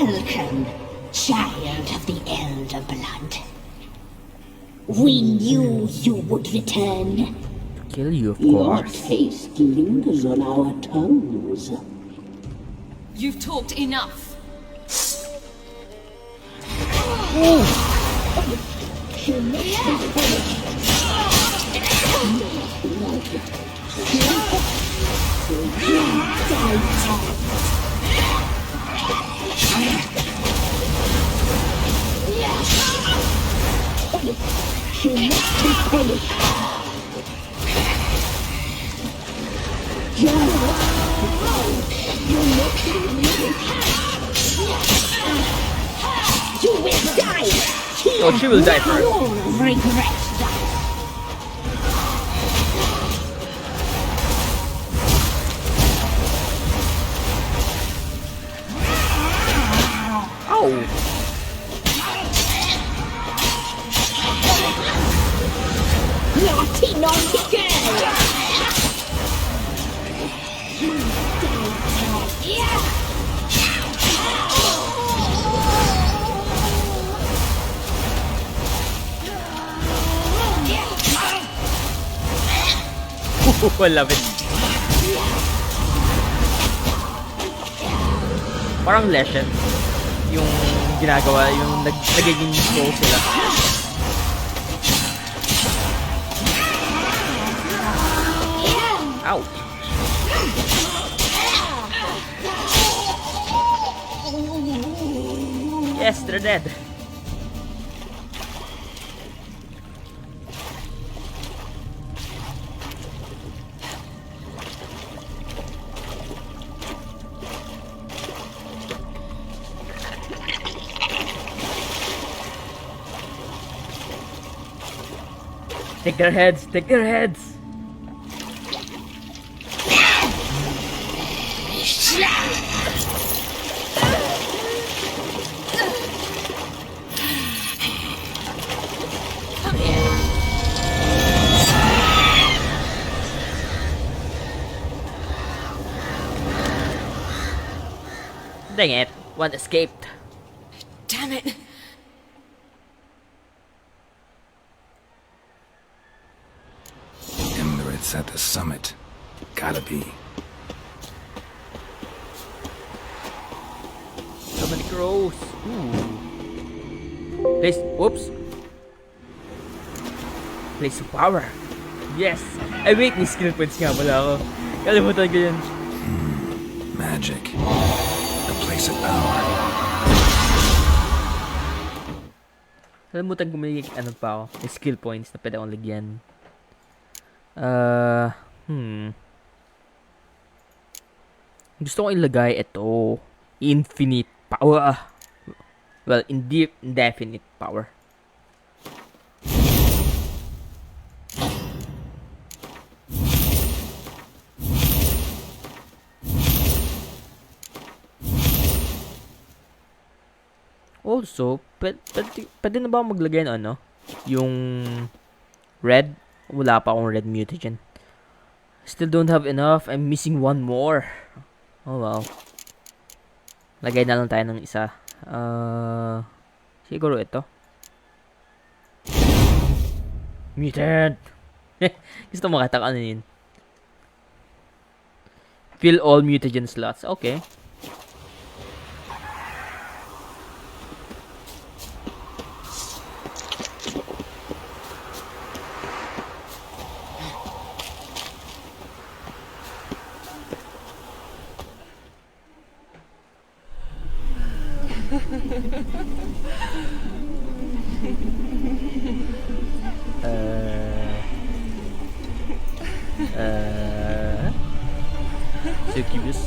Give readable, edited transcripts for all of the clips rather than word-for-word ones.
Welcome, child of the Elder Blood. We knew you would return. Kill you, of Your course. taste lingers on our tongues. You've talked enough. You will die! Oh, she will die first. You'll regret that. Ow! Naughty, naughty girl! I love it. Parang Legend yung ginagawa, yung nagiging pro sila. Ow! Yes, they're dead. Take their heads, take their heads. Dang it, one escaped. Damn it. Emirates at the summit. Gotta be. So many crows. Ooh. Place, whoops. Place of power. Yes. Ay wait, may skill points nga pala ako. Kalimutan ko yun. Magic. The place of power. Kalimutan ko may ano pa ako. May skill points na pwede akong lagyan. Gusto kong ilagay ito. Infinite power. Well, indefinite power. Also, pwede na ba akong maglagay ng ano? Yung red? Wala pa akong red mutagen. Still don't have enough. I'm missing one more. Oh wow. Lagay na lang tayo ng isa. Siguro ito. Mutant! Gusto mo makita ano yun? Fill all mutagen slots. Okay. Succubus?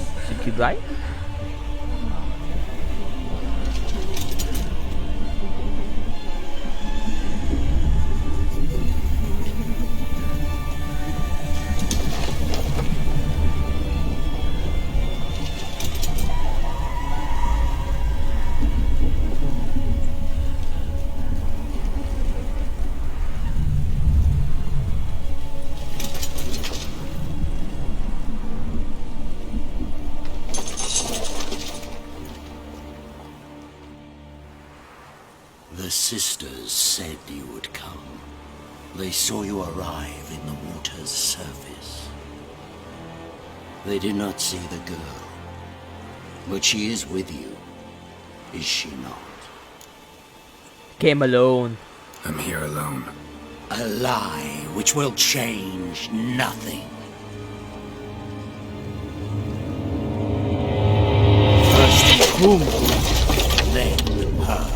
Hunters said you would come. They saw you arrive in the water's surface. They did not see the girl. But she is with you, is she not? Came alone. I'm here alone. A lie which will change nothing. First whom, then her.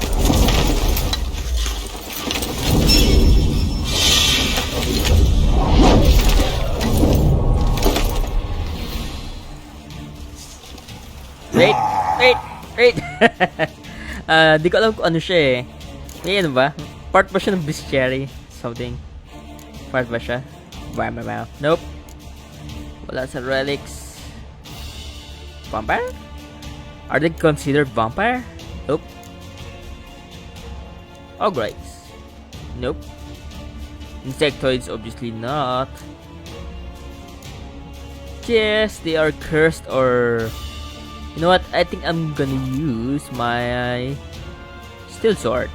Wait! Di ko alam kung ano siya eh. May ano ba? Part ba siya ng bestiary? Something. Part ba siya? Nope. Wala sa relics. Vampire? Are they considered vampire? Nope. Ogrites? Nope. Insectoids? Obviously not. Yes, they are cursed or... You know what? I think I'm gonna use my steel sword.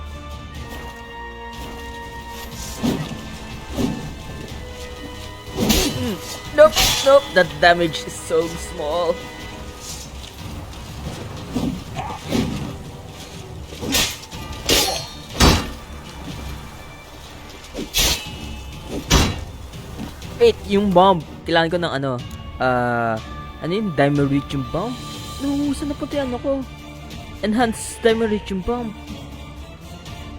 Nope. That damage is so small. Wait, yung bomb. Kailangan ko ng ano. Ano yun? Dimeritium bomb? No, saan napunta yan ako? Enhanced Dimeritium bomb.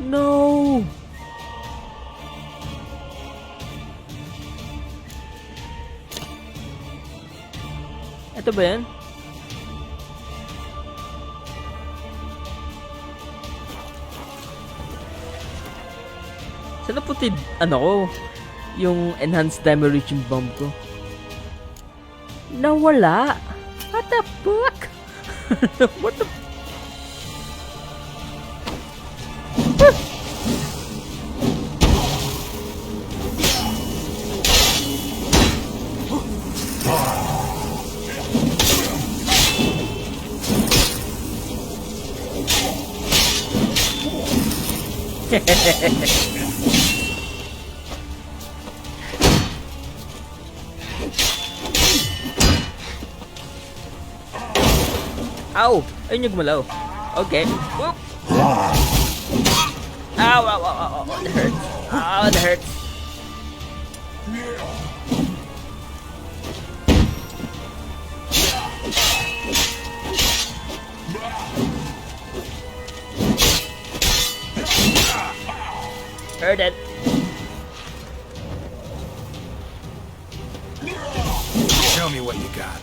No! Ito ba yan? Saan napunta ano ko? Yung Enhanced Dimeritium bomb ko? Nawala! What the fuck? What the... Ow! Ayun yung gumalaw. Okay. Whoop! Ow! That hurts. That hurts. Heard it. Show me what you got.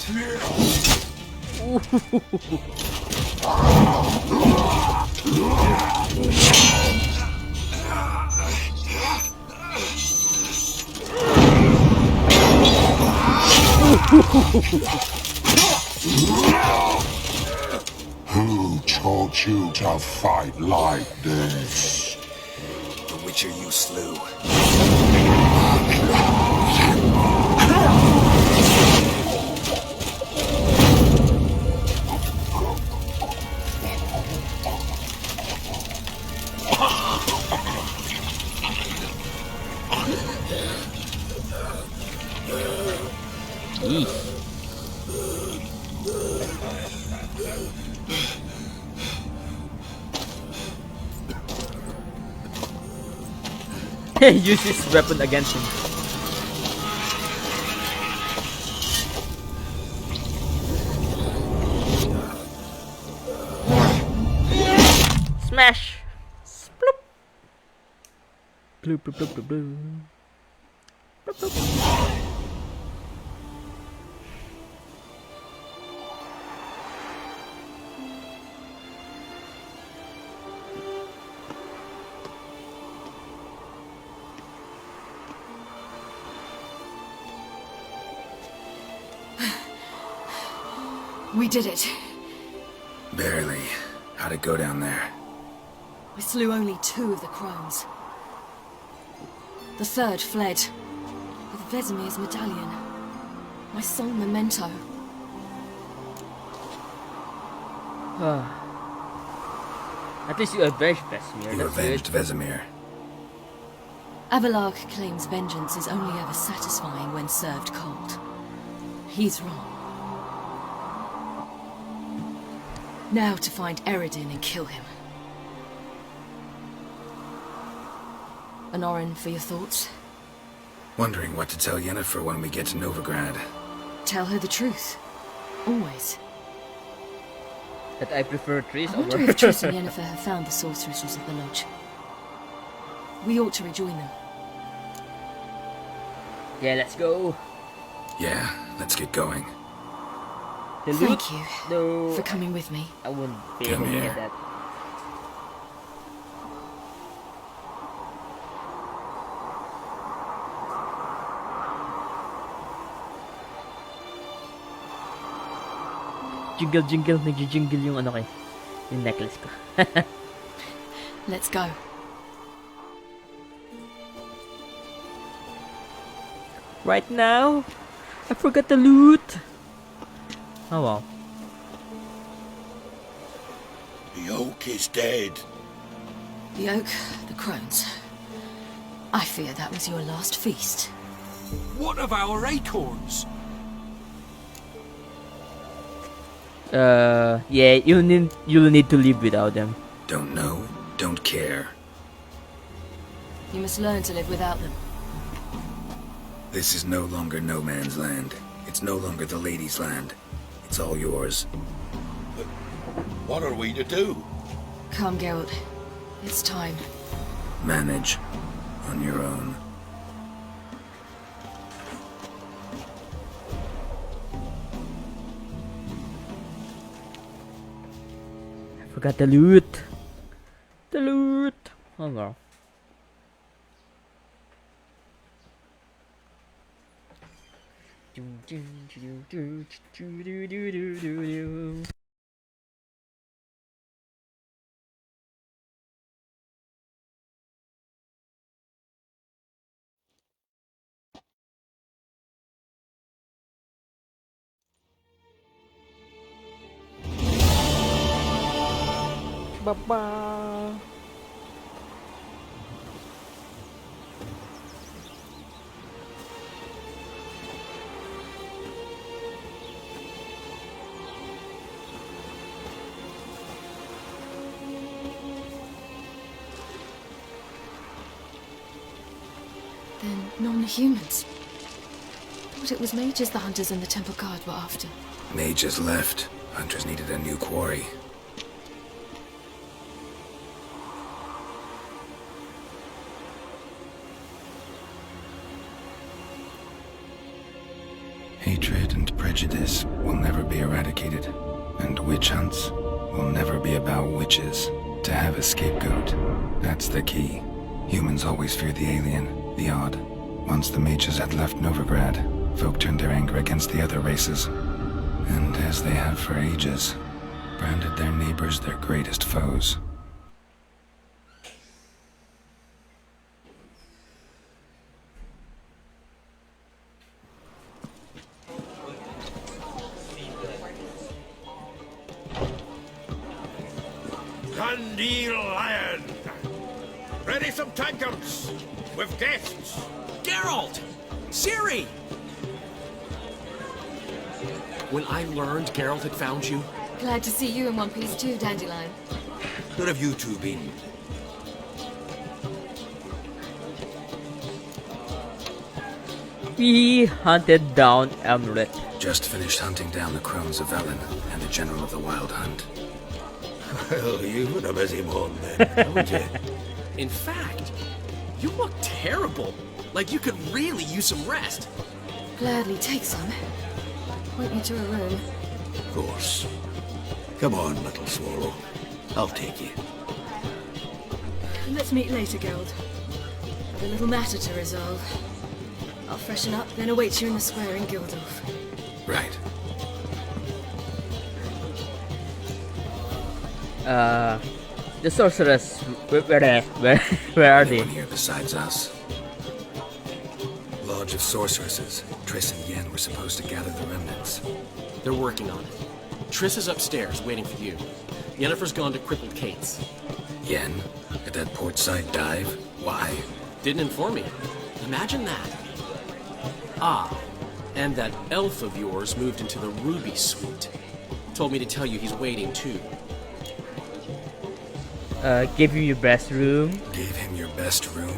Who taught you to fight like this? The Witcher you slew. Use his weapon against him. Smash! Sploop! Bloop, bloop, bloop, bloop, bloop. Bloop, bloop. We did it. Barely. How'd it go down there? We slew only 2 of the crones. The third fled with Vesemir's medallion, my sole memento. At least you avenged Vesemir. You That's avenged good. Vesemir. Avalark claims vengeance is only ever satisfying when served cold. He's wrong. Now to find Eredin and kill him. Anorin, for your thoughts? Wondering what to tell Yennefer when we get to Novigrad. Tell her the truth. Always. That I prefer trees I wonder over... if Triss and Yennefer have found the sorceresses at the lodge. We ought to rejoin them. Yeah, let's go. Yeah, let's get going. The loot? Thank you No, for coming with me. I wouldn't be Come able to here. get that. Jingle, jingle. Nag-jingle yung ano kay. Yung necklace ko. Let's go. Right now? I forgot the loot. Oh wow. The oak is dead. The oak, the crones. I fear that was your last feast. What of our acorns? Yeah, you'll need to live without them. Don't know, don't care. You must learn to live without them. This is no longer no man's land. It's no longer the lady's land. It's all yours. What are we to do? Come, Geralt. It's time. Manage on your own. I forgot the loot. The loot. Oh no. Baba. Then non-humans. Thought it was mages the hunters and the temple guard were after. Mages left. Hunters needed a new quarry. Hatred and prejudice will never be eradicated, and witch hunts will never be about witches. To have a scapegoat, that's the key. Humans always fear the alien, the odd. Once the mages had left Novigrad, folk turned their anger against the other races. And as they have for ages, branded their neighbors their greatest foes. Gandil Lion! Ready some tankards! With guests! Geralt! Ciri! When I learned Geralt had found you, Glad to see you in one piece too, Dandelion. Where have you two been? We hunted down Amrit. Just finished hunting down the crones of Velen and the general of the Wild Hunt. Well, you've been a busy one then, haven't you? in fact, you look terrible. Like you could really use some rest. Gladly take some. Point me to a room. Of course. Come on, little swallow. I'll take you. Let's meet later, Geralt. Have a little matter to resolve. I'll freshen up, then await you in the square in Gildorf. Right. The sorceress. Where are they? Anyone here besides us? Lodge of Sorceresses. Triss and Yen were supposed to gather the remnants. They're working on it. Triss is upstairs, waiting for you. Yennefer's gone to Crippled Kate's. Yen? At that portside dive? Why? Didn't inform me. Imagine that. Ah, and that elf of yours moved into the Ruby Suite. Told me to tell you he's waiting too. Give you your best room. Gave him your best room?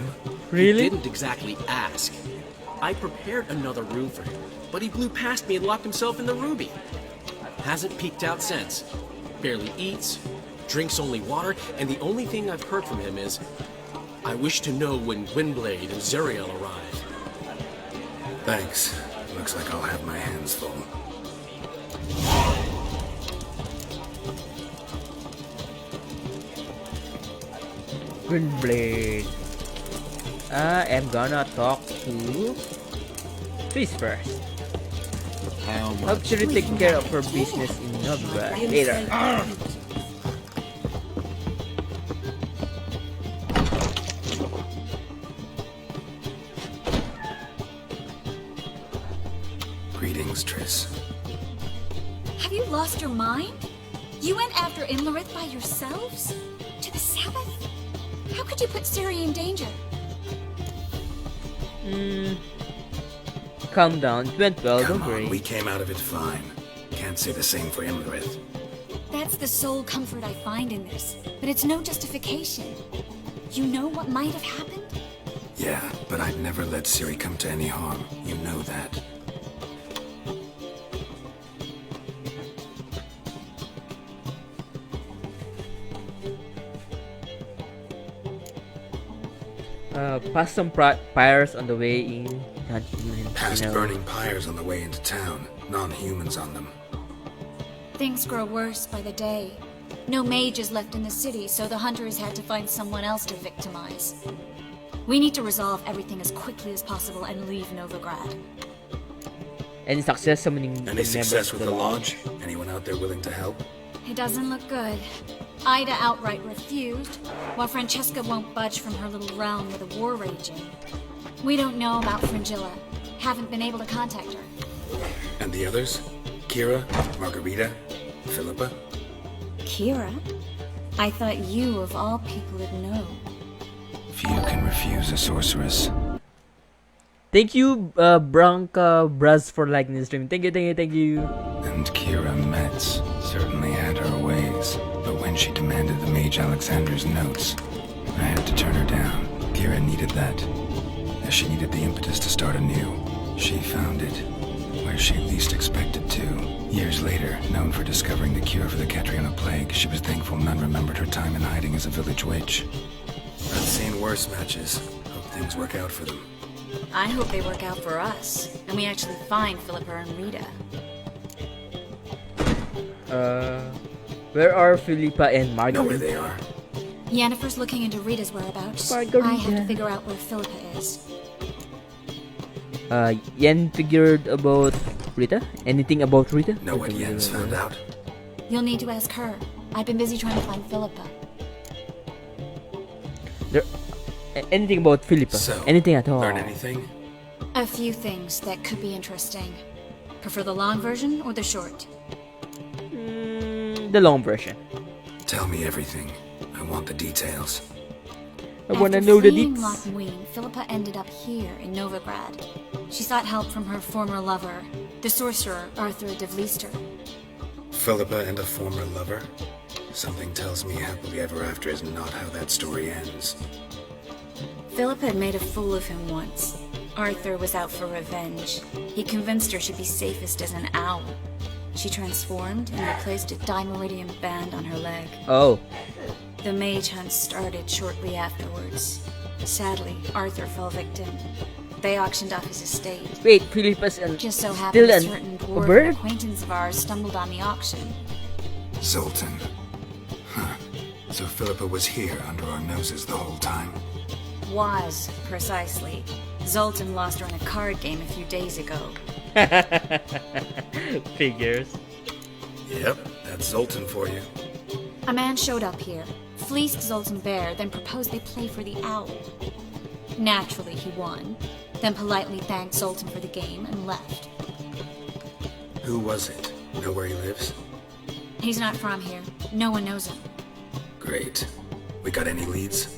Really? He didn't exactly ask. I prepared another room for him, but he blew past me and locked himself in the Ruby. Hasn't peeked out since. Barely eats, drinks only water, and the only thing I've heard from him is, I wish to know when Gwynblade and Zuriel arrive. Thanks. Looks like I'll have my hands full. Gwynblade. I am gonna talk to Triss first. How Help much? Ciri take care of her business in Novigrad later. Greetings, Triss. Have you lost your mind? You went after Imlerith by yourselves? To the Sabbath? How could you put Ciri in danger? Calm down. It went well, Come don't worry. on, we came out of it fine. Can't say the same for Imlerith. That's the sole comfort I find in this, but it's no justification. You know what might have happened? Yeah, but I'd never let Ciri come to any harm. You know that. Pass some pyres on the way in. Not humans, Past you know. burning pyres on the way into town. Non-humans on them. Things grow worse by the day. No mages left in the city, so the hunters had to find someone else to victimize. We need to resolve everything as quickly as possible and leave Novigrad. Any success summoning the Any members success of with the lodge? Anyone out there willing to help? It doesn't look good. Ida outright refused, while Francesca won't budge from her little realm with a war raging. We don't know about Fringilla. Haven't been able to contact her. And the others? Kira? Margarita? Philippa? Kira? I thought you, of all people, would know. Few can refuse a sorceress. Thank you, Branka Braz, for liking the stream. Thank you. And Kira Metz certainly had her ways. But when she demanded the Mage Alexander's notes, I had to turn her down. Kira needed that. As she needed the impetus to start anew. She found it where she least expected to. Years later, known for discovering the cure for the Catriona plague, she was thankful none remembered her time in hiding as a village witch. I've seen worse matches. Hope things work out for them. I hope they work out for us, and we actually find Philippa and Rita. Where are Philippa and Know Margaret? where they are. Yennefer's looking into Rita's whereabouts. Margarita. I have to figure out where Philippa is. Yen figured about Rita? Anything about Rita? Know what Yen's found out? You'll need to ask her. I've been busy trying to find Philippa. Anything about Philippa? So, Anything at all? learn anything? A few things that could be interesting. Prefer the long version or the short? The long version. Tell me everything. I want the details. I wanna After know the fleeing deets. Loch Muin, Philippa ended up here in Novigrad. She sought help from her former lover, the sorcerer Arthur de Vlister. Philippa and a former lover? Something tells me happily ever after is not how that story ends. Philippa had made a fool of him once. Arthur was out for revenge. He convinced her she'd be safest as an owl. She transformed and replaced a Dimeridium band on her leg. Oh. The mage hunt started shortly afterwards. Sadly, Arthur fell victim. They auctioned off his estate. Wait, Philippa's Just so still happened a an, certain a dwarven bird? acquaintance of ours stumbled on the auction. Zoltan. Huh. So Philippa was here under our noses the whole time? Was, precisely. Zoltan lost her in a card game a few days ago. Figures. Yep, that's Zoltan for you. A man showed up here, fleeced Zoltan bare, then proposed they play for the owl. Naturally, he won, then politely thanked Zoltan for the game and left. Who was it? Know where he lives? He's not from here. No one knows him. Great. We got any leads?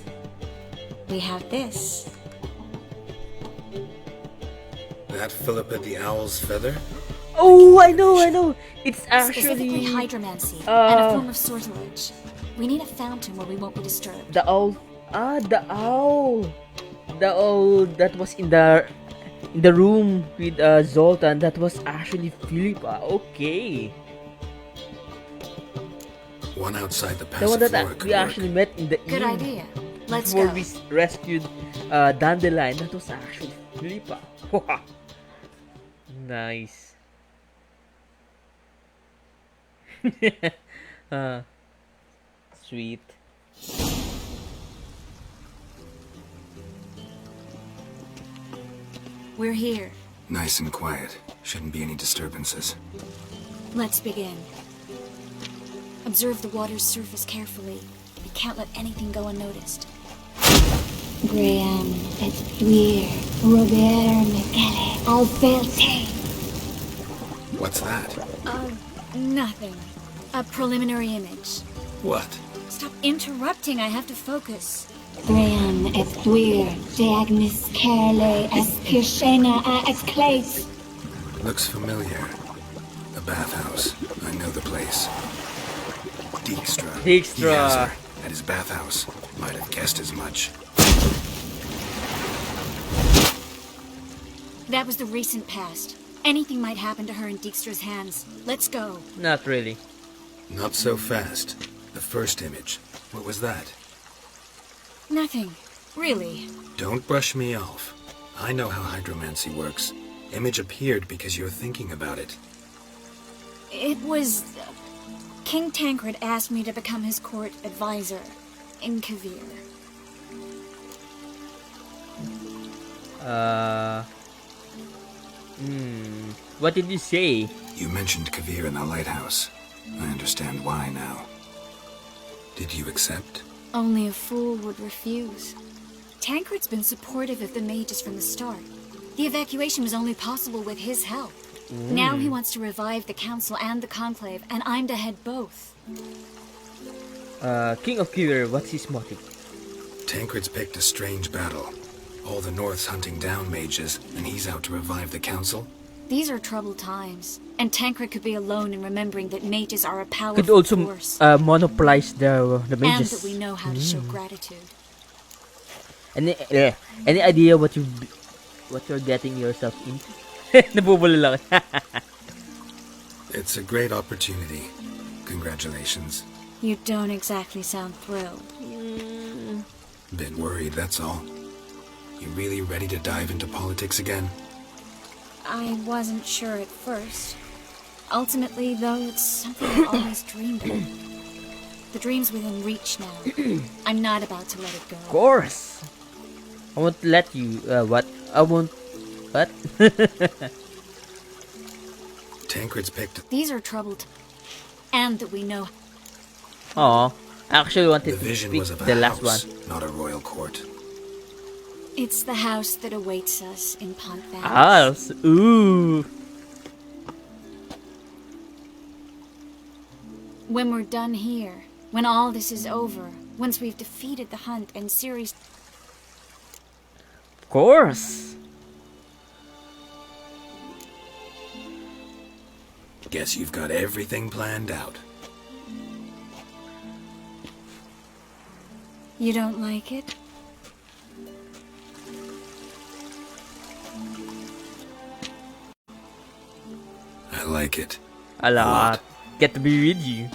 We have this. that Philippa the Owl's feather? Oh, I know. It's Specifically actually hydromancy and a form of sortilege. We need a fountain where we won't be disturbed. the owl. The owl. The owl that was in the room with Zoltan. That was actually Philippa. Okay. One outside the The one that Passiflora could we work. actually met in the Good inn idea. Let's before go. we rescued Dandelion. That was actually Philippa. Nice. uh, Sweet. We're here. Nice and quiet. Shouldn't be any disturbances. Let's begin. Observe the water's surface carefully. We can't let anything go unnoticed. Graham, it's weird. Robert Michele, Alfelte. What's that? Nothing. A preliminary image. What? Stop interrupting, I have to focus. Graham, it's weird. Diagnis Carle, Espirshena, Exclase. Looks familiar. A bathhouse. I know the place. Dijkstra. Dijkstra. He has her at his bathhouse. Might have guessed as much. That was the recent past. Anything might happen to her in Dijkstra's hands. Let's go. Not really. Not so fast. The first image. What was that? Nothing. Really. Don't brush me off. I know how hydromancy works. Image appeared because you're thinking about it. It was... King Tancred asked me to become his court advisor in Kavir. What did you say? You mentioned Kavir in the lighthouse. I understand why now. Did you accept? Only a fool would refuse. Tancred's been supportive of the mages from the start. The evacuation was only possible with his help. Now he wants to revive the council and the conclave, and I'm to head both. King of Killer, what's his motive? Tancred's picked a strange battle. All the North's hunting down mages, and he's out to revive the council? These are troubled times, and Tancred could be alone in remembering that mages are a powerful Could also force, monopolize the and mages. that we know how to show gratitude. Any idea what you're getting yourself into? Nabubula lang. It's a great opportunity. Congratulations. You don't exactly sound thrilled. Bit worried, that's all. You really ready to dive into politics again? I wasn't sure at first. Ultimately, though, it's something I've always dreamed of. The dream's within reach now. I'm not about to let it go. Of course. I won't let you. What? I won't. What? Tancred's picked. These are troubled, and that we know. Oh, I actually wanted The to vision speak was of the a last house, one. not a royal court. It's the house that awaits us in Pont Valley. House. Ooh. When we're done here, when all this is over, once we've defeated the hunt and Ciri's... Of course. Guess you've got everything planned out. You don't like it? I like it. A lot. Get to be with you.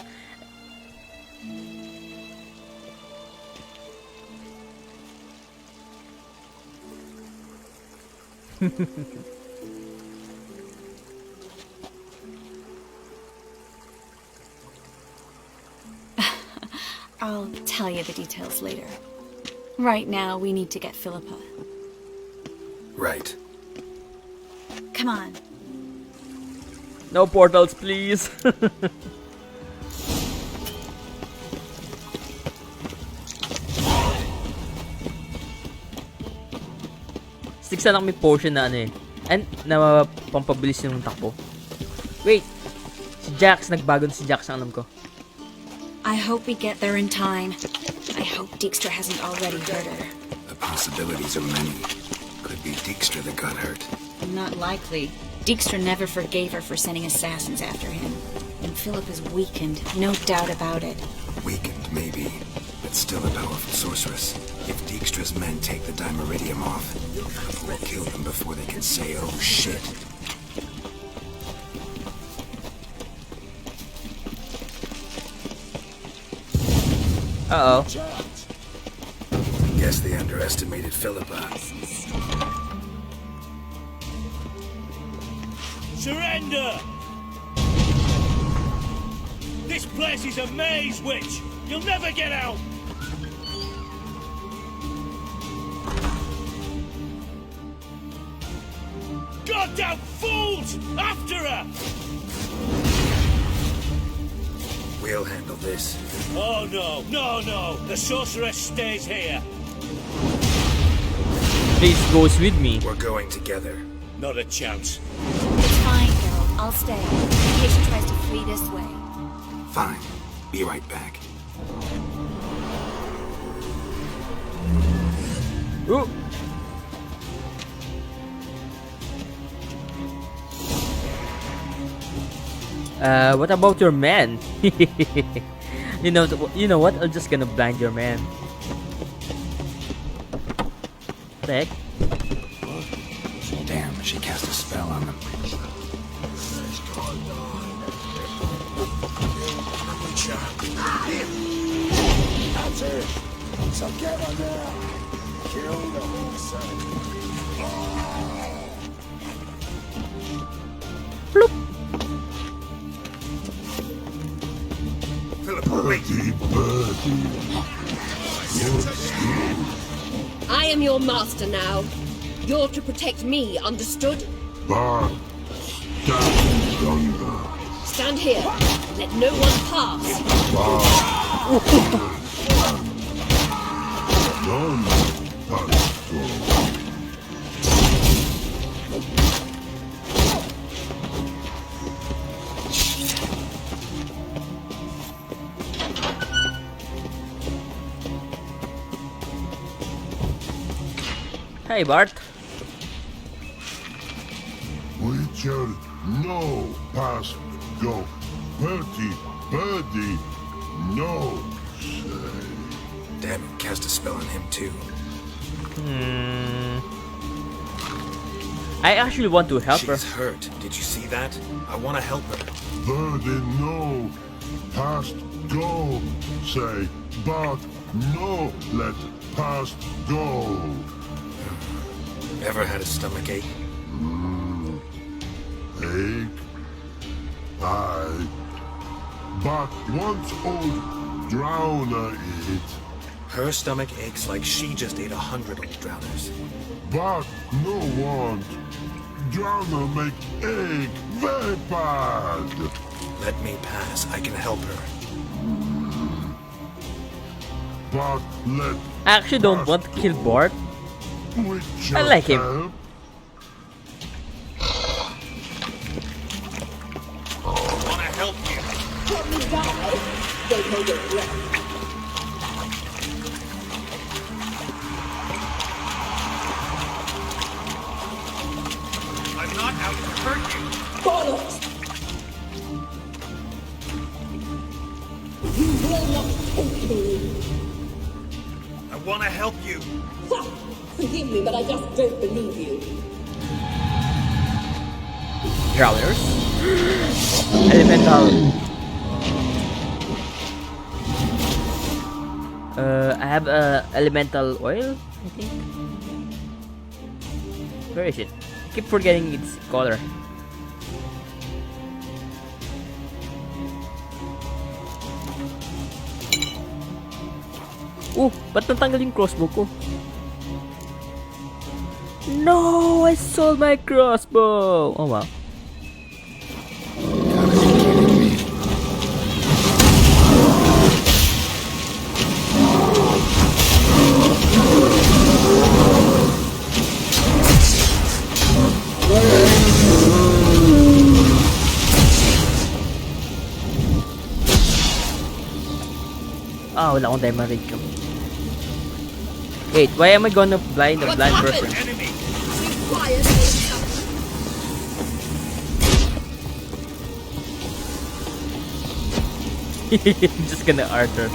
I'll tell you the details later. Right now, we need to get Philippa. Right. Come on. No portals, please. Six na lang may potion na ano eh. And na pampabilis yung takbo. Wait. Si Jax, nagbago na si Jax ang alam ko. I hope we get there in time. I hope Dijkstra hasn't already hurt her. The possibilities are many. Could be Dijkstra that got hurt. Not likely. Dijkstra never forgave her for sending assassins after him. And Philip is weakened, no doubt about it. Weakened, maybe, but still a powerful sorceress. If Dijkstra's men take the Dimeridium off, we'll kill them before they can say, oh shit. Uh-oh. Guess they underestimated Philippa. Surrender! This place is a maze, witch! You'll never get out! Goddamn fools! After her! We'll handle this. Oh no, no! The sorceress stays here. Please goes with me. We're going together. Not a chance. It's fine, Harold. I'll stay. In case she tries to flee this way. Fine. Be right back. Ooh. What about your man? you know what? I'm just gonna blind your man. What the heck? Damn, she cast a spell on them. That's it. So get on there. Kill the I am your master now. You're to protect me, understood? But stand yonder. Stand here. Let no one pass. None but Hey, Bart. Witcher, no past go. Birdie, no say. Damn it, cast a spell on him too. I actually want to help her. She's hurt. Did you see that? I want to help her. Birdie, no past go say. But no let past go. Ever had a stomach ache? Ache? Aye. But once old drowner eat. Her stomach aches like she just ate 100 old drowners. But no want. Drowner make ache very bad. Let me pass. I can help her. But let I actually don't want to kill Bart. Witcher I like him. help. I want to help you. Let me die. Don't hold your breath. I'm not out to hurt you. Bollocks! You will not take me. I want to help you. Ha! Forgive me, but I just don't believe you. Drowners. Elemental. I have elemental oil, I think. Where is it? I keep forgetting its color. Ba't natanggal yung crossbow ko? No! I sold my crossbow! Oh wow. Wala akong Dimeridium. Wait, why am I gonna blind a blind person? Be quiet, Nathan. Just gonna Arthur.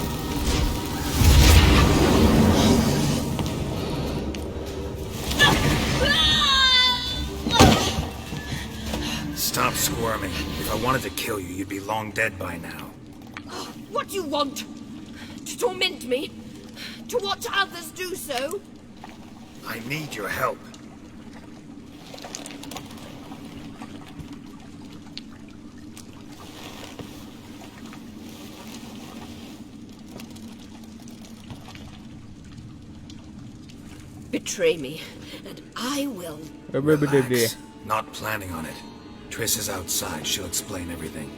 Stop squirming. If I wanted to kill you, you'd be long dead by now. What do you want? To torment me? To watch others do so? I need your help. Betray me, and I will. Relax. Not planning on it. Triss is outside. She'll explain everything.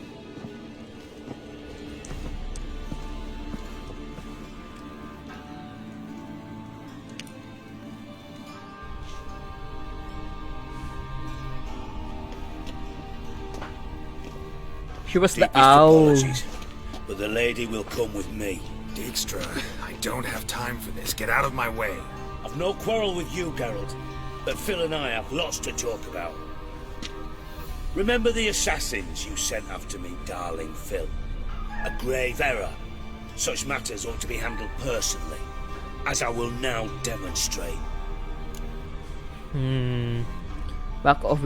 She was the Deepest owl. apologies, but the lady will come with me. Dijkstra, I don't have time for this. Get out of my way. I've no quarrel with you, Geralt, but Phil and I have lots to talk about. Remember the assassins you sent after me, darling Phil? A grave error. Such matters ought to be handled personally, as I will now demonstrate. Back off.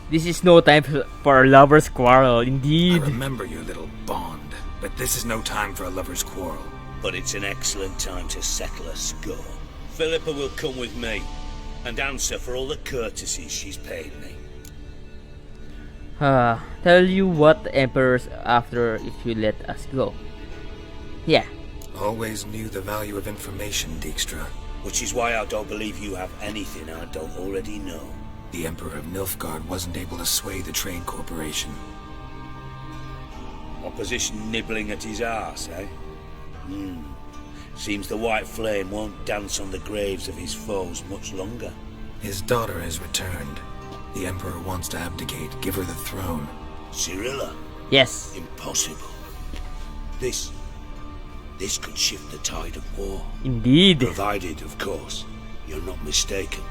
This is no time for a lover's quarrel, indeed. I remember your little bond, but this is no time for a lover's quarrel. But it's an excellent time to settle a score. Philippa will come with me, and answer for all the courtesies she's paid me. Tell you what the Emperor's after if you let us go. Yeah. Always knew the value of information, Dijkstra. Which is why I don't believe you have anything I don't already know. The Emperor of Nilfgaard wasn't able to sway the Trade Corporation. Opposition nibbling at his arse, eh? Seems the White Flame won't dance on the graves of his foes much longer. His daughter has returned. The Emperor wants to abdicate, give her the throne. Cirilla? Yes. Impossible. This could shift the tide of war. Indeed. Provided, of course, you're not mistaken.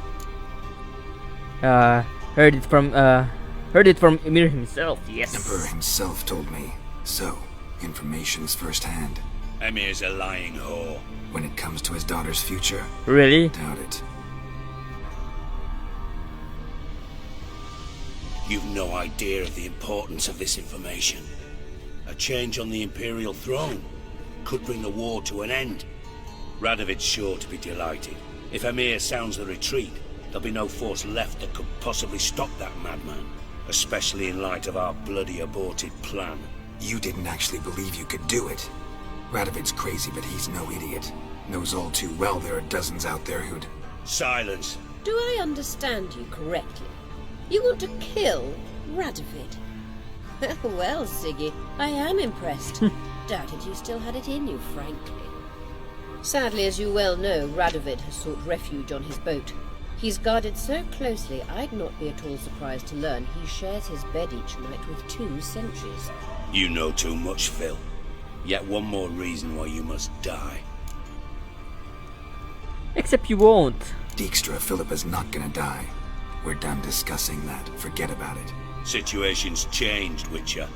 Heard it from Emir himself. Yes. Emperor himself told me. So, information's firsthand. Emir's a lying whore. When it comes to his daughter's future, Really? doubt it. You've no idea of the importance of this information. A change on the Imperial throne could bring the war to an end. Radovid's sure to be delighted. If Emir sounds the retreat, there'll be no force left that could possibly stop that madman. Especially in light of our bloody aborted plan. You didn't actually believe you could do it. Radovid's crazy, but he's no idiot. Knows all too well there are dozens out there who'd... Silence. Do I understand you correctly? You want to kill Radovid? Well, Siggy, I am impressed. Doubted you still had it in you, frankly. Sadly, as you well know, Radovid has sought refuge on his boat. He's guarded so closely, I'd not be at all surprised to learn he shares his bed each night with 2 sentries. You know too much, Phil. Yet one more reason why you must die. Except you won't. Dijkstra, Philippa's not gonna die. We're done discussing that. Forget about it. Situation's changed, Witcher.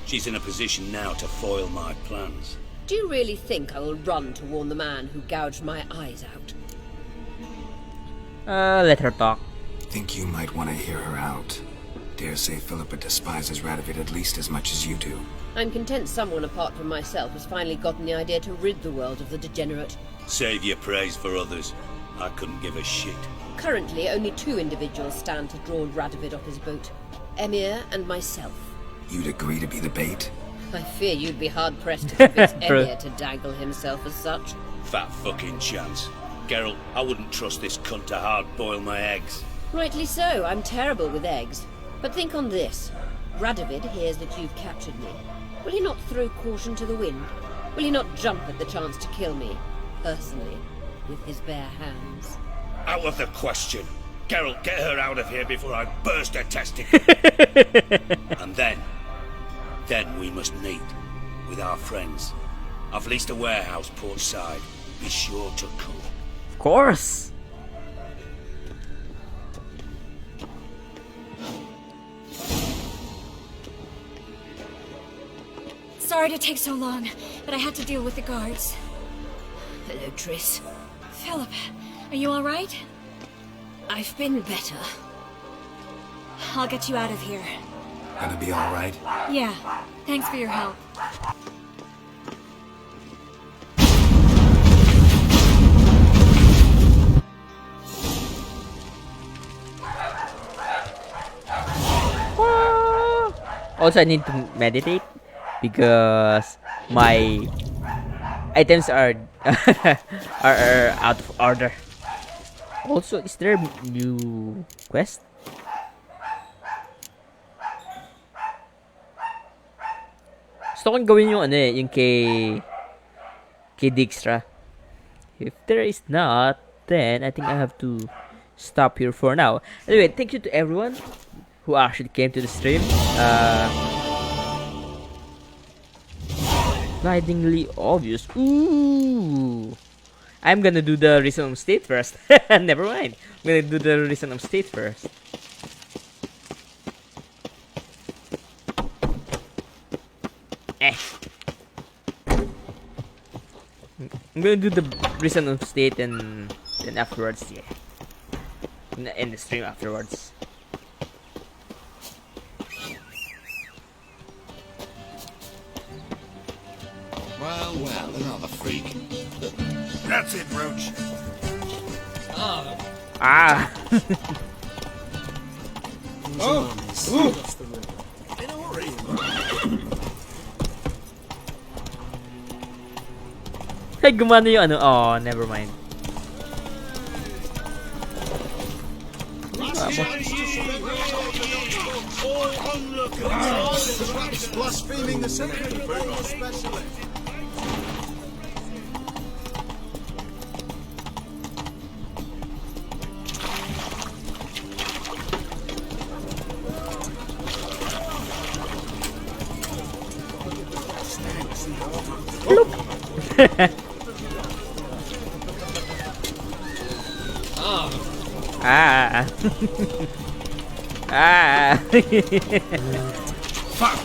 She's in a position now to foil my plans. Do you really think I will run to warn the man who gouged my eyes out? Let her talk. Think you might want to hear her out. Dare say Philippa despises Radovid at least as much as you do. I'm content someone apart from myself has finally gotten the idea to rid the world of the degenerate. Save your praise for others. I couldn't give a shit. Currently, only 2 individuals stand to draw Radovid off his boat. Emir and myself. You'd agree to be the bait? I fear you'd be hard-pressed to convince Emir to dangle himself as such. Fat fucking chance. Geralt, I wouldn't trust this cunt to hard-boil my eggs. Rightly so, I'm terrible with eggs. But think on this. Radovid hears that you've captured me. Will he not throw caution to the wind? Will he not jump at the chance to kill me, personally, with his bare hands? Out of the question. Geralt, get her out of here before I burst her testicle. And then we must meet with our friends. I've leased a warehouse portside. Be sure to come. Of course. Sorry to take so long, but I had to deal with the guards. Hello, Triss. Philip, are you alright? I've been better. I'll get you out of here. Gonna be alright? Yeah, thanks for your help. Also, I need to meditate because my items are are out of order. Also, is there a new quest? Gusto kong gawin yung yung kay Dijkstra. If there is not, then I think I have to stop here for now. Anyway, thank you to everyone who actually came to the stream. Blindingly obvious. Ooh. I'm gonna do the Reason of State first. Never mind. I'm gonna do the Reason of State first. I'm gonna do the Reason of State and then afterwards, yeah. In the stream afterwards. Well, another freak. That's it, Roach. Ah! Oh! Ooh. In a hurry. Hey, gumana yung ano. Oh, never mind. Blaspheming the Senate. Specialist. Ah. Ah. Fuck.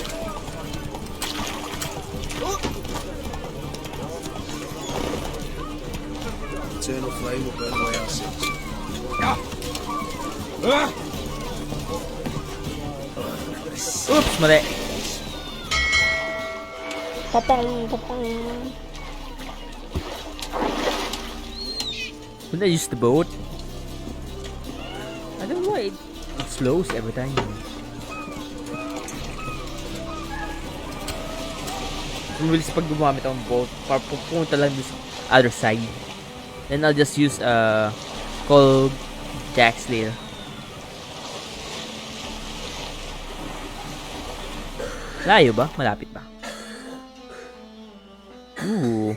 Eternal flame will burn away our sins. Oops, mali. Papang, papang. When I use the boat, I don't know why it slows every time. Ang bilis pag gumamit ang boat, pupunta lang sa other side. Then I'll just use called Jack's Lair. Layo ba? Malapit ba? Ooh.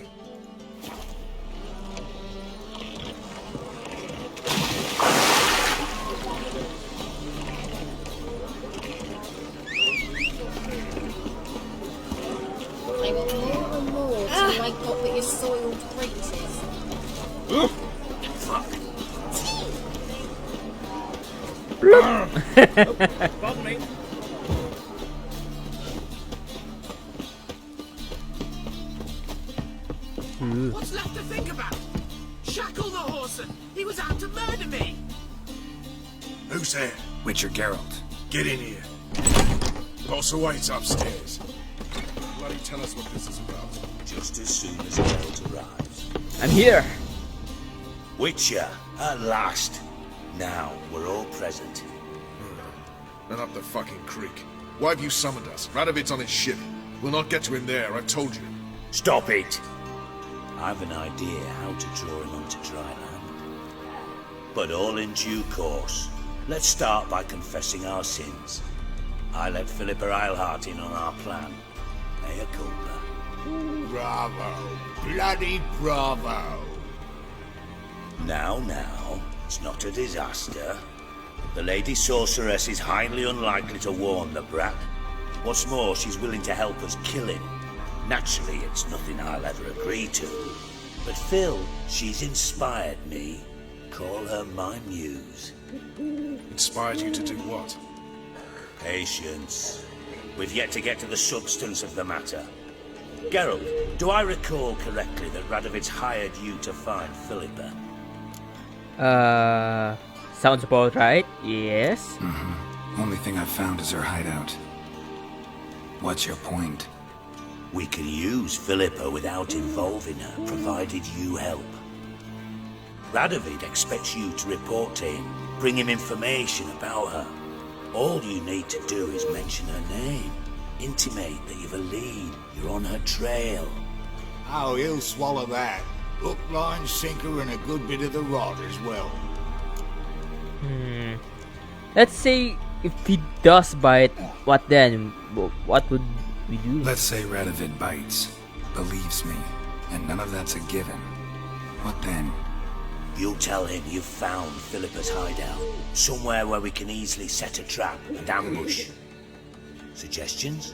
I want more and more till I got but your soiled breeches. Fuck. Pardon me. What's left to think about? Shackle the Horson! He was out to murder me! Who's there? Witcher Geralt. Get in here. Boss waits upstairs. Bloody tell us what this is about. Just as soon as Geralt arrives. I'm here. Witcher, at last. Now we're all present. And up the fucking creek. Why have you summoned us? Radovid's on his ship. We'll not get to him there, I told you. Stop it! I've an idea how to draw him onto dry land. But all in due course. Let's start by confessing our sins. I let Philippa Eilhart in on our plan. Mea culpa. Bravo. Bloody bravo. Now, it's not a disaster. The Lady Sorceress is highly unlikely to warn the brat. What's more, she's willing to help us kill him. Naturally, it's nothing I'll ever agree to. But Phil, she's inspired me. Call her my muse. Inspired you to do what? Patience. We've yet to get to the substance of the matter. Geralt, do I recall correctly that Radovid's hired you to find Philippa? Sounds about right. Yes. Only thing I've found is her hideout. What's your point? We can use Philippa without involving her, provided you help. Radovid expects you to report to him, bring him information about her. All you need to do is mention her name, intimate that you've a lead, you're on her trail. Oh, he'll swallow that. Hook, line, sinker, and a good bit of the rod as well. Let's say if he does bite, what then? What would we do? Let's say Radovid bites, believes me, and none of that's a given. What then? You'll tell him you've found Philippa's hideout, somewhere where we can easily set a trap and ambush. Suggestions?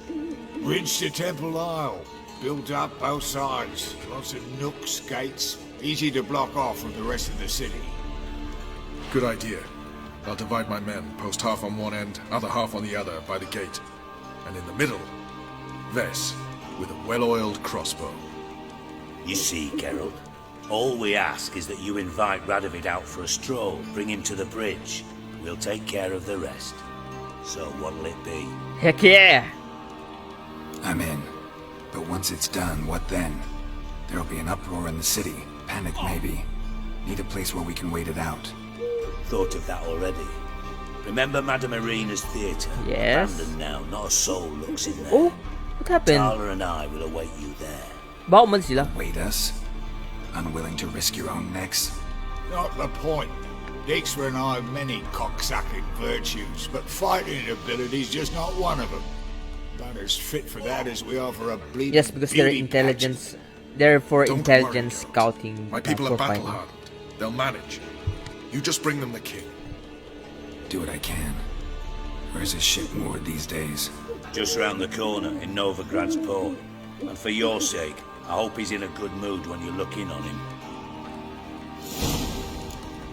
Bridge to Temple Isle. Built up both sides. Lots of nooks, gates. Easy to block off from the rest of the city. Good idea. I'll divide my men, post half on one end, other half on the other, by the gate. And in the middle, Ves, with a well-oiled crossbow. You see, Geralt, all we ask is that you invite Radovid out for a stroll, bring him to the bridge. We'll take care of the rest. So what'll it be? Heck yeah! I'm in. But once it's done, what then? There'll be an uproar in the city. Panic, maybe. Need a place where we can wait it out. Thought of that already. Remember Madame Irina's theatre? Yes. Abandoned now, not a soul looks in there. Oh, what happened? Tala and I will await you there. Baka umalis sila. Wait us? Unwilling to risk your own necks? Not the point. Dijkstra and I have many cocksucking virtues, but fighting ability's just not one of them. Not as fit for that as we are for a bleeding Yes, because they're beauty intelligence. They're for Don't intelligence worry, scouting. My people not are for fighting. battle-hardened. They'll manage. You just bring them the king. Do what I can. Where's his ship moored these days? Just round the corner in Novigrad's port. And for your sake, I hope he's in a good mood when you look in on him.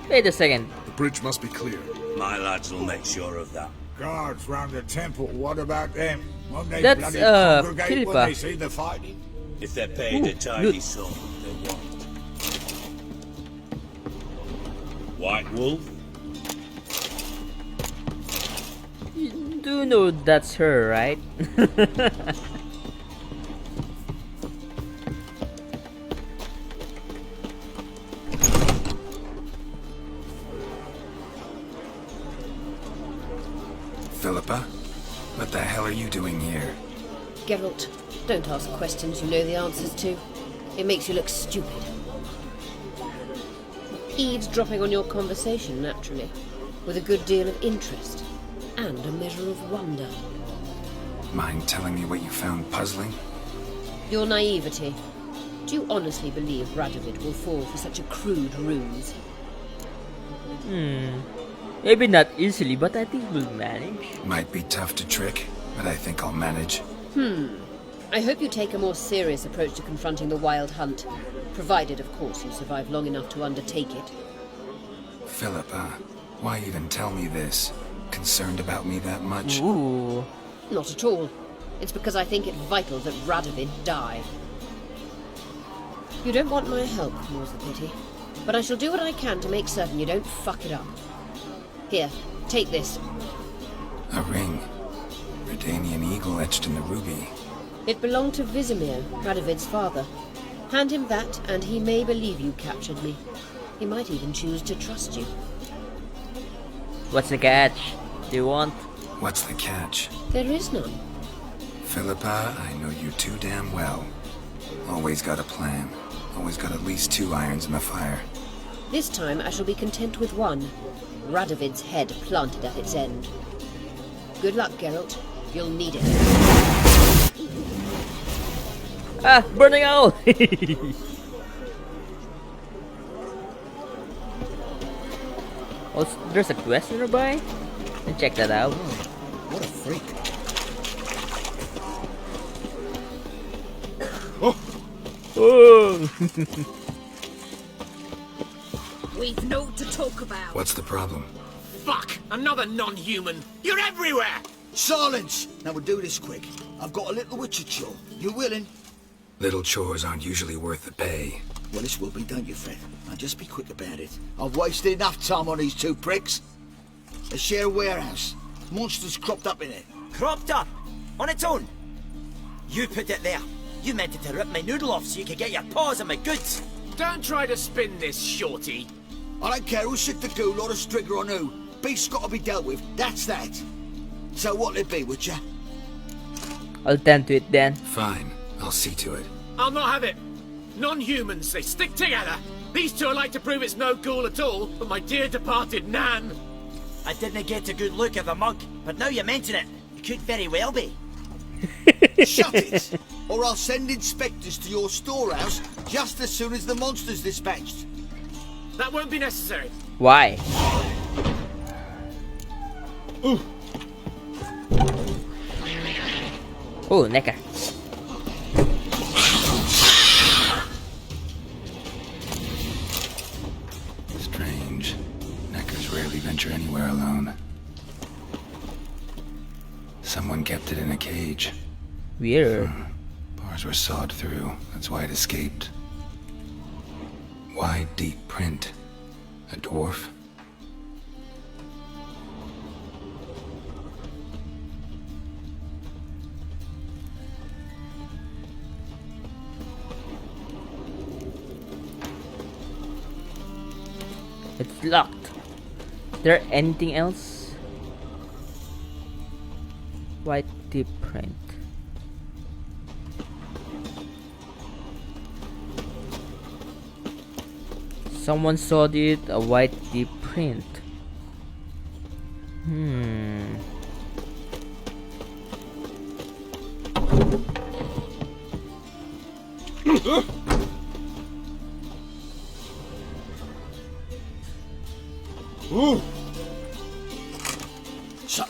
Wait a second. The bridge must be clear. My lads will make sure of that. Guards round the temple, what about them? Won't they That's, bloody congregate Philippa. when they see the fighting? If they're paid Ooh, a tidy look. sum, they won't. White Wolf? You do know that's her, right? Philippa? What the hell are you doing here? Geralt, don't ask questions you know the answers to. It makes you look stupid. Eavesdropping on your conversation, naturally, with a good deal of interest and a measure of wonder. Mind telling me what you found puzzling? Your naivety. Do you honestly believe Radovid will fall for such a crude ruse? Maybe not easily, but I think we'll manage. Might be tough to trick, but I think I'll manage. I hope you take a more serious approach to confronting the Wild Hunt, provided, of course, you survive long enough to undertake it. Philippa, why even tell me this? Concerned about me that much? Ooh. Not at all. It's because I think it vital that Radovid die. You don't want my help, more's the pity. But I shall do what I can to make certain you don't fuck it up. Here, take this. A ring. Redanian eagle etched in the ruby. It belonged to Vizimir, Radovid's father. Hand him that, and he may believe you captured me. He might even choose to trust you. What's the catch? Do you want? What's the catch? There is none. Philippa, I know you too damn well. Always got a plan. Always got at least 2 irons in the fire. This time I shall be content with one. Radovid's head planted at its end. Good luck, Geralt. You'll need it. Ah, burning out! Oh, there's a quest nearby? Let's check that out. What a freak. Oh! We've no to talk about. What's the problem? Fuck! Another non-human! You're everywhere! Silence! Now we'll do this quick. I've got a little witcher chore. You willing? Little chores aren't usually worth the pay. Well, this will be, don't you, Fred? Now just be quick about it. I've wasted enough time on these two pricks. They share a warehouse. Monsters cropped up in it. Cropped up? On its own? You put it there. You meant it to rip my noodle off so you could get your paws on my goods. Don't try to spin this, Shorty. I don't care who shook the ghoul or the strigger on who. Beast's got to be dealt with. That's that. So what'll it be, would ya? I'll tend to it then. Fine. I'll see to it. I'll not have it. Non-humans, they stick together. These two are like to prove it's no ghoul at all, but my dear departed Nan. I didn't get a good look at the mug, but now you mention it, it could very well be. Shut it! Or I'll send inspectors to your storehouse just as soon as the monster's dispatched. That won't be necessary. Why? Oh, Necker. Strange. Neckers rarely venture anywhere alone. Someone kept it in a cage. Weird. Bars were sawed through. That's why it escaped. Wide, deep print. A dwarf? It's locked. Is there anything else? White deep print. Someone saw it, a white deep print. So,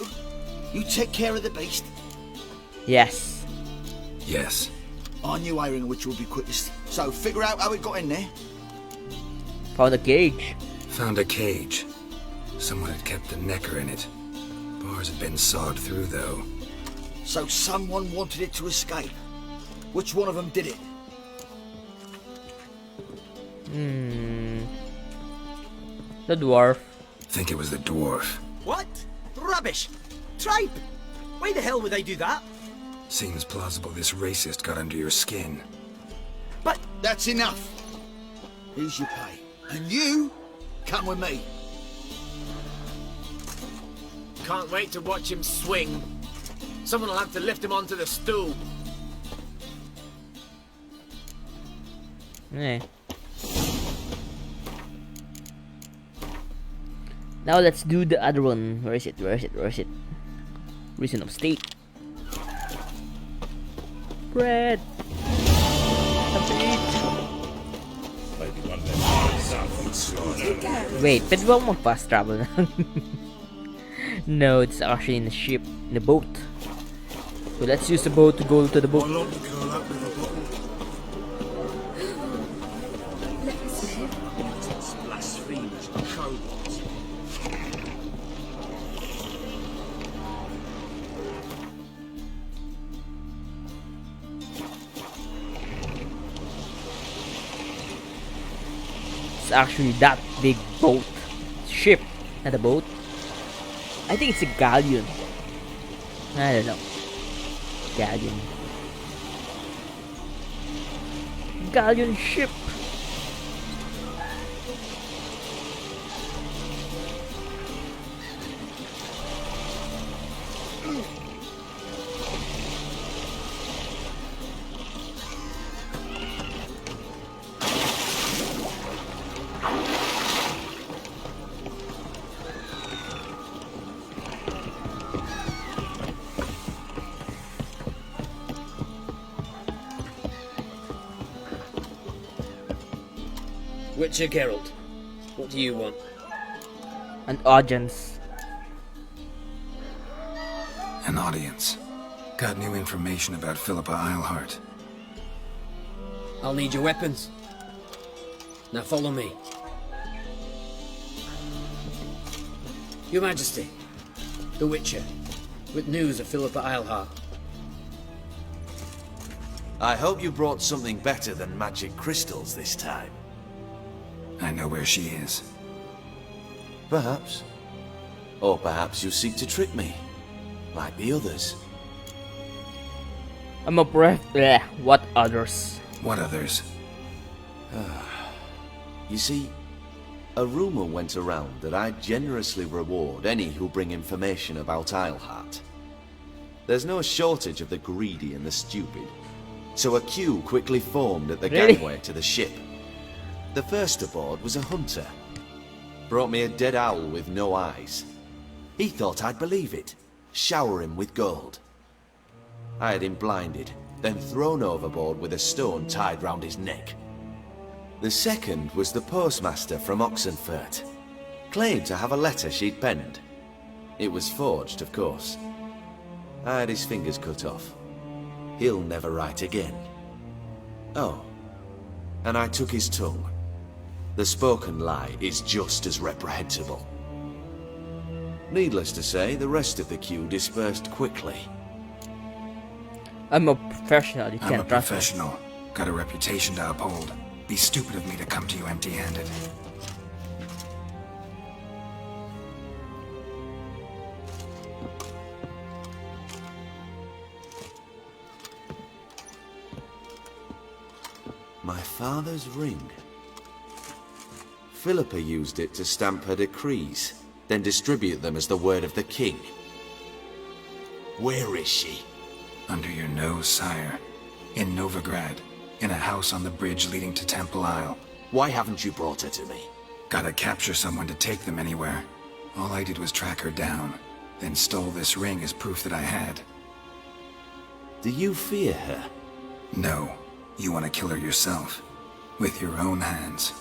you take care of the beast? Yes. Yes. I knew airing which would be quickest. So, figure out how it got in there. Found a cage. Found a cage. Someone had kept the Necker in it. Bars had been sawed through, though. So someone wanted it to escape. Which one of them did it? The dwarf. Think it was the dwarf. What? Rubbish! Tripe! Why the hell would I do that? Seems plausible this racist got under your skin. But that's enough. Here's your pay. And you, come with me. Can't wait to watch him swing. Someone will have to lift him onto the stool. Eh. Now let's do the other one. Where is it? Where is it? Where is it? Reason of state. Bread. Wait, pwede ba akong mag-fast travel na? No, it's actually in the ship, in the boat. So let's use the boat to go to the boat. It's actually that big boat. Ship, not a boat. I think it's a galleon. I don't know. Galleon. Galleon ship. Witcher Geralt, what do you want? An audience. An audience. Got new information about Philippa Eilhart. I'll need your weapons. Now follow me. Your Majesty, the Witcher, with news of Philippa Eilhart. I hope you brought something better than magic crystals this time. I know where she is. Perhaps. Or perhaps you seek to trick me, like the others. I'm a breath. Bleh, what others? What others? You see, a rumor went around that I generously reward any who bring information about Isleheart. There's no shortage of the greedy and the stupid, so a queue quickly formed at the gangway to the ship. The first aboard was a hunter. Brought me a dead owl with no eyes. He thought I'd believe it, shower him with gold. I had him blinded, then thrown overboard with a stone tied round his neck. The second was the postmaster from Oxenfurt. Claimed to have a letter she'd penned. It was forged, of course. I had his fingers cut off. He'll never write again. Oh, and I took his tongue. The spoken lie is just as reprehensible. Needless to say, the rest of the queue dispersed quickly. I'm a professional. You I'm can't a trust me. professional. Got a reputation to uphold. Be stupid of me to come to you empty-handed. My father's ring. Philippa used it to stamp her decrees, then distribute them as the word of the king. Where is she? Under your nose, sire. In Novigrad. In a house on the bridge leading to Temple Isle. Why haven't you brought her to me? Gotta capture someone to take them anywhere. All I did was track her down, then stole this ring as proof that I had. Do you fear her? No. You want to kill her yourself. With your own hands.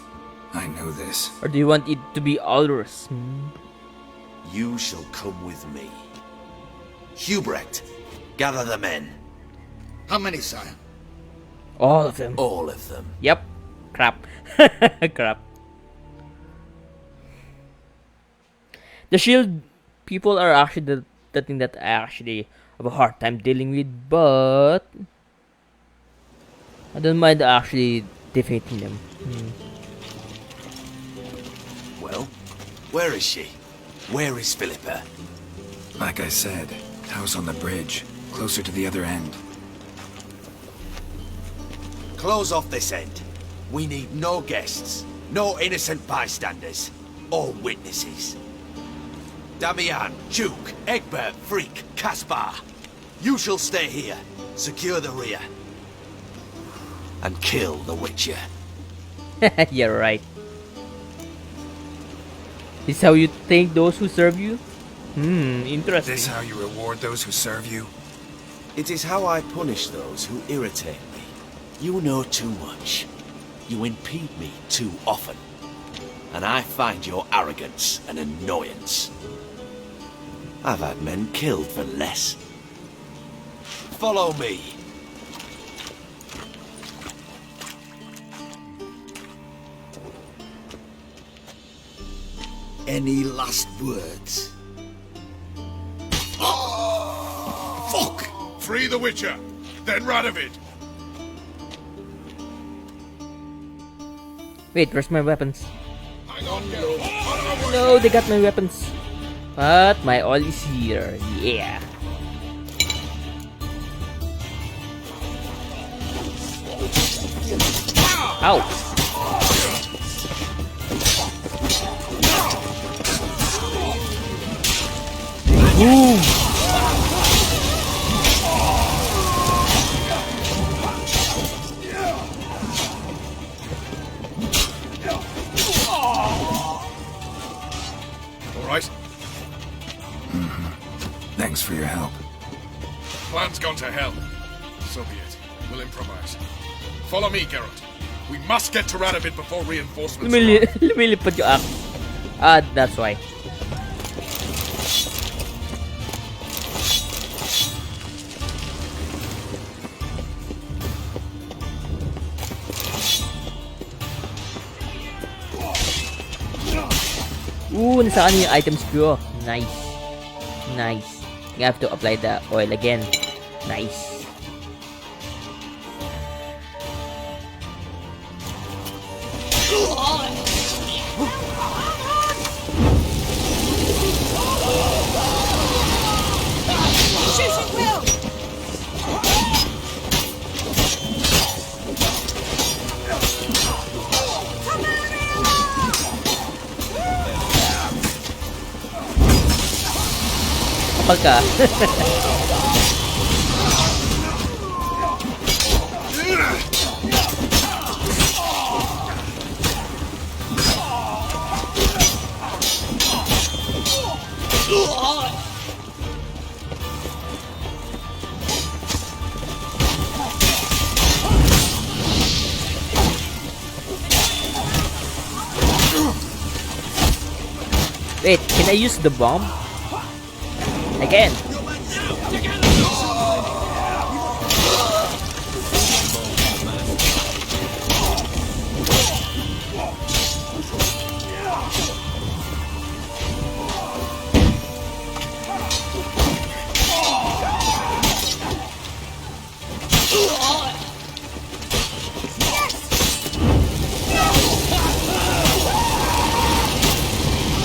I know this. Or do you want it to be others? You shall come with me. Hubrecht, gather the men. How many, sire? All of them. All of them. Yep. Crap. Crap. The shield people are actually the thing that I actually have a hard time dealing with, but I don't mind actually defeating them. Well, where is she? Where is Philippa? Like I said, house on the bridge, closer to the other end. Close off this end. We need no guests, no innocent bystanders, or witnesses. Damian, Duke, Egbert, Freak, Caspar. You shall stay here, secure the rear, and kill the Witcher. You're right. This how you thank those who serve you? Interesting. This how you reward those who serve you? It is how I punish those who irritate me. You know too much. You impede me too often. And I find your arrogance an annoyance. I've had men killed for less. Follow me. Any last words? Fuck! Free the Witcher, then Radovid. Wait, where's my weapons? No, they got my weapons. But my all is here. Yeah. Ow. Boom. All right? Thanks for your help. Plan's gone to hell. So be it. We'll improvise. Follow me, Geralt. We must get to Radovid before reinforcements arrive. Lumilipad yung axe. Ah, that's why. Ooh, nasa kanya yung items ko. Nice. Nice. You have to apply the oil again. Nice. Kapal ka. Wait, can I use the bomb? I can.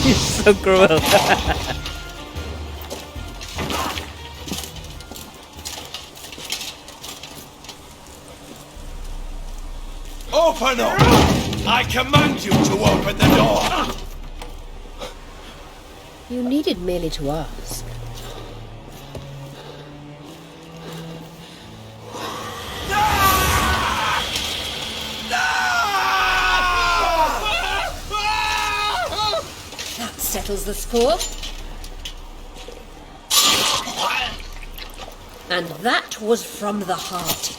He's so cruel. Open up! I command you to open the door! You needed merely to ask. That settles the score. And that was from the heart.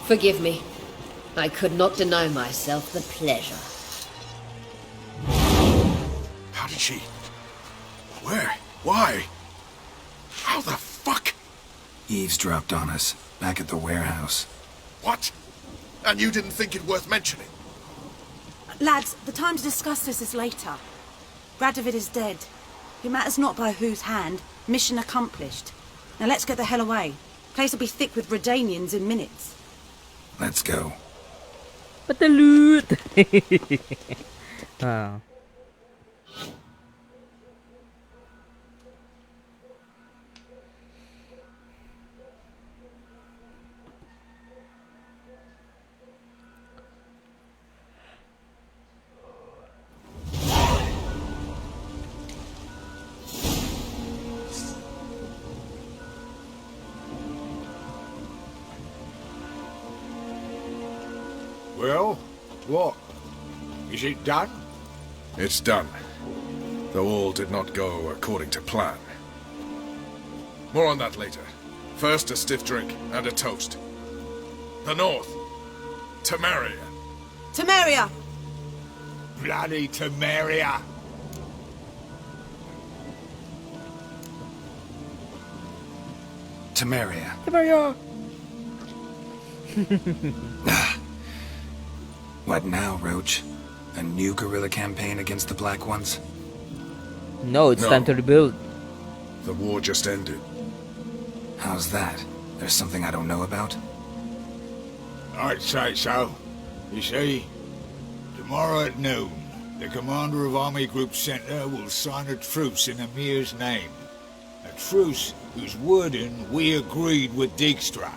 Forgive me. I could not deny myself the pleasure. How did she? Where? Why? How the fuck? Eavesdropped on us, back at the warehouse. What? And you didn't think it worth mentioning? Lads, the time to discuss this is later. Radovid is dead. It matters not by whose hand. Mission accomplished. Now let's get the hell away. Place will be thick with Redanians in minutes. Let's go. But the loot! Ah. Well, what? Is it done? It's done. Though all did not go according to plan. More on that later. First, a stiff drink and a toast. The North. Temeria. Temeria! Bloody Temeria! Temeria. Temeria! What now, Roach? A new guerrilla campaign against the Black Ones? No, it's time to rebuild. The war just ended. How's that? There's something I don't know about? I'd say so. You see, tomorrow at noon, the commander of Army Group Center will sign a truce in Emir's name. A truce whose wording we agreed with Dijkstra.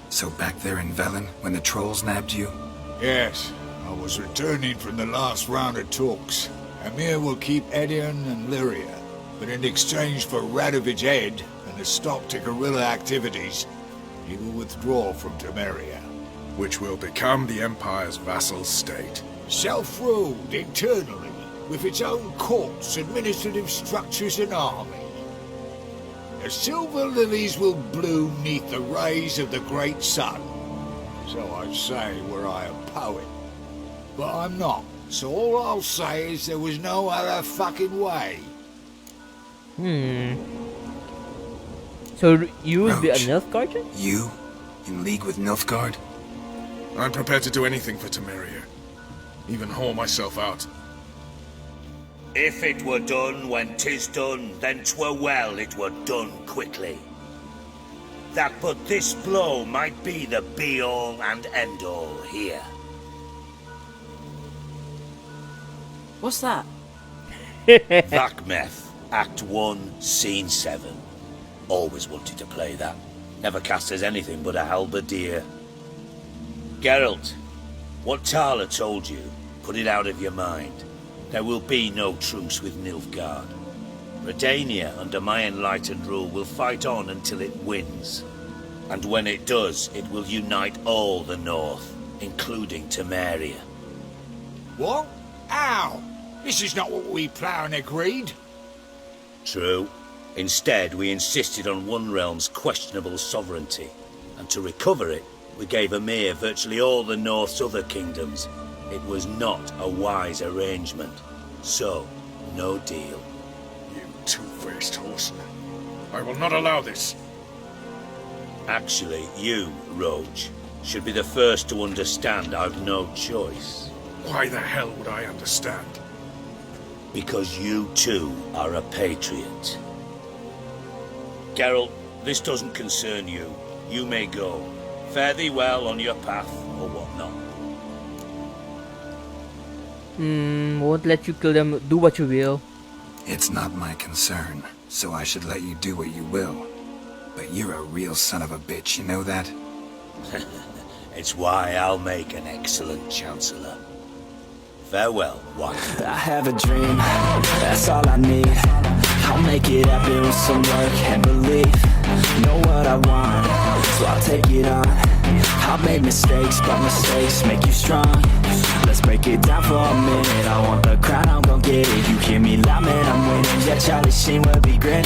So back there in Velen, when the trolls nabbed you? Yes, I was returning from the last round of talks. Emir will keep Edion and Lyria, but in exchange for Radovid's head and a stop to guerrilla activities, he will withdraw from Temeria. Which will become the Empire's vassal state. Self-ruled internally, with its own courts, administrative structures and army. The silver lilies will bloom neath the rays of the great sun. So I say were I a poet. But I'm not, so all I'll say is there was no other fucking way. So you would be a Nilfgaardian? You? In league with Nilfgaard? I'm prepared to do anything for Temeria. Even haul myself out. If it were done when 'tis done, then 'twere well it were done quickly. That but this blow might be the be-all and end-all here. What's that? Vakmeth, Act 1, Scene 7. Always wanted to play that. Never cast as anything but a halberdier. Geralt, what Tala told you Put it out of your mind. There will be no truce with Nilfgaard. Redania, under my enlightened rule, will fight on until it wins. And when it does, it will unite all the North, including Temeria. What? How? This is not what we planned and agreed. True. Instead, we insisted on one realm's questionable sovereignty. And to recover it, we gave Emir virtually all the North's other kingdoms. It was not a wise arrangement. So, no deal. You two-faced horseman. I will not allow this. Actually, you, Roach, should be the first to understand I've no choice. Why the hell would I understand? Because you too are a patriot. Geralt, this doesn't concern you. You may go. Fare thee well on your path, or whatnot. Won't let you kill them. Do what you will. It's not my concern, so I should let you do what you will. But you're a real son of a bitch, you know that? It's why I'll make an excellent Chancellor. Farewell, wife. I have a dream, that's all I need. I'll make it happen with some work and belief. Know what I want, so I'll take it on. I've made mistakes, but mistakes make you strong. Let's break it down for a minute. I want the crown, I'm gon' get it. You hear me loud, man, I'm winning. Yeah, Charlie Sheen will be grinning.